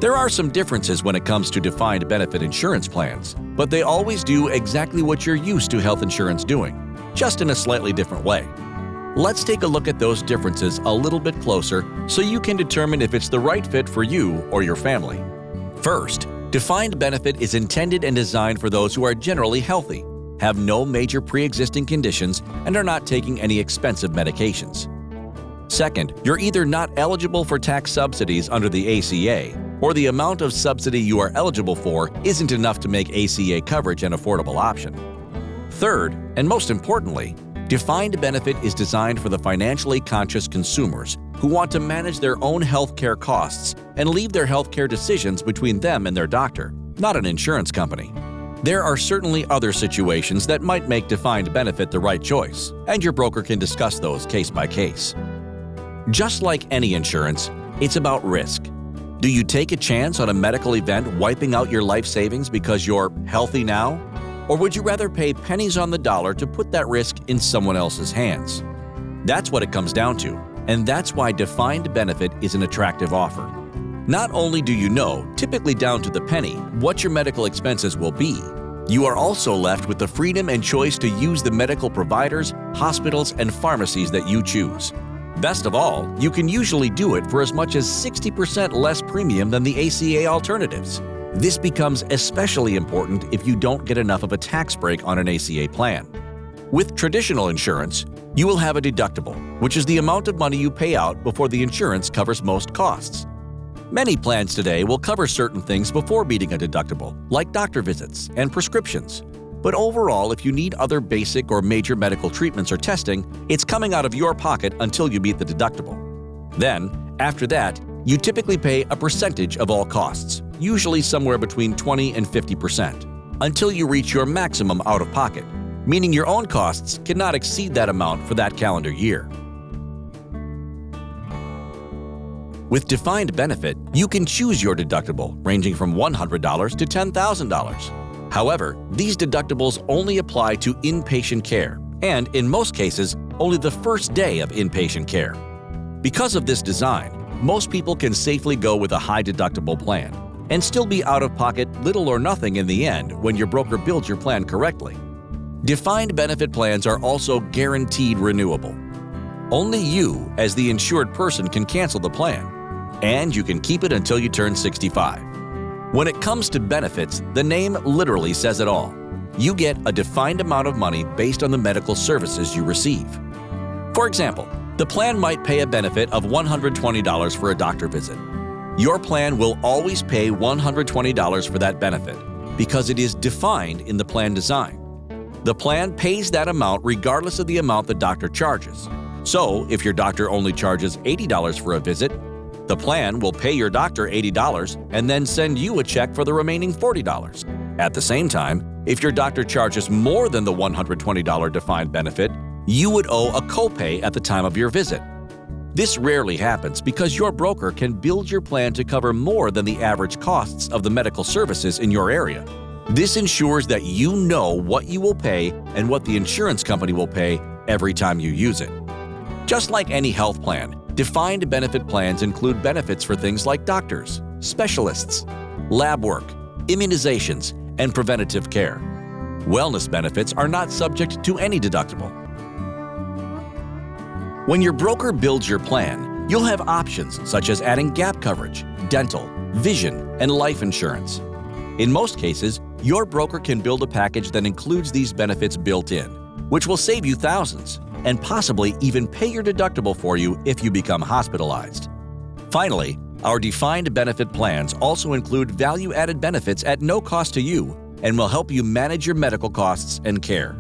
There are some differences when it comes to defined benefit insurance plans, but they always do exactly what you're used to health insurance doing, just in a slightly different way. Let's take a look at those differences a little bit closer so you can determine if it's the right fit for you or your family. First, defined benefit is intended and designed for those who are generally healthy, have no major pre-existing conditions, and are not taking any expensive medications. Second, you're either not eligible for tax subsidies under the ACA, or the amount of subsidy you are eligible for isn't enough to make ACA coverage an affordable option. Third, and most importantly, defined benefit is designed for the financially conscious consumers who want to manage their own healthcare costs and leave their healthcare decisions between them and their doctor, not an insurance company. There are certainly other situations that might make defined benefit the right choice, and your broker can discuss those case by case. Just like any insurance, it's about risk. Do you take a chance on a medical event wiping out your life savings because you're healthy now? Or would you rather pay pennies on the dollar to put that risk in someone else's hands? That's what it comes down to, and that's why defined benefit is an attractive offer. Not only do you know, typically down to the penny, what your medical expenses will be, you are also left with the freedom and choice to use the medical providers, hospitals, and pharmacies that you choose. Best of all, you can usually do it for as much as 60% less premium than the ACA alternatives. This becomes especially important if you don't get enough of a tax break on an ACA plan. With traditional insurance, you will have a deductible, which is the amount of money you pay out before the insurance covers most costs. Many plans today will cover certain things before meeting a deductible, like doctor visits and prescriptions. But overall, if you need other basic or major medical treatments or testing, it's coming out of your pocket until you meet the deductible. Then, after that, you typically pay a percentage of all costs, usually somewhere between 20 and 50%, until you reach your maximum out-of-pocket, meaning your own costs cannot exceed that amount for that calendar year. With defined benefit, you can choose your deductible, ranging from $100 to $10,000. However, these deductibles only apply to inpatient care, and in most cases, only the first day of inpatient care. Because of this design, most people can safely go with a high deductible plan and still be out of pocket little or nothing in the end when your broker builds your plan correctly. Defined benefit plans are also guaranteed renewable. Only you, as the insured person, can cancel the plan, and you can keep it until you turn 65. When it comes to benefits, the name literally says it all. You get a defined amount of money based on the medical services you receive. For example, the plan might pay a benefit of $120 for a doctor visit. Your plan will always pay $120 for that benefit because it is defined in the plan design. The plan pays that amount regardless of the amount the doctor charges. So, if your doctor only charges $80 for a visit, the plan will pay your doctor $80 and then send you a check for the remaining $40. At the same time, if your doctor charges more than the $120 defined benefit, you would owe a copay at the time of your visit. This rarely happens because your broker can build your plan to cover more than the average costs of the medical services in your area. This ensures that you know what you will pay and what the insurance company will pay every time you use it. Just like any health plan, defined benefit plans include benefits for things like doctors, specialists, lab work, immunizations, and preventative care. Wellness benefits are not subject to any deductible. When your broker builds your plan, you'll have options such as adding gap coverage, dental, vision, and life insurance. In most cases, your broker can build a package that includes these benefits built in, which will save you thousands and possibly even pay your deductible for you if you become hospitalized. Finally, our defined benefit plans also include value-added benefits at no cost to you and will help you manage your medical costs and care.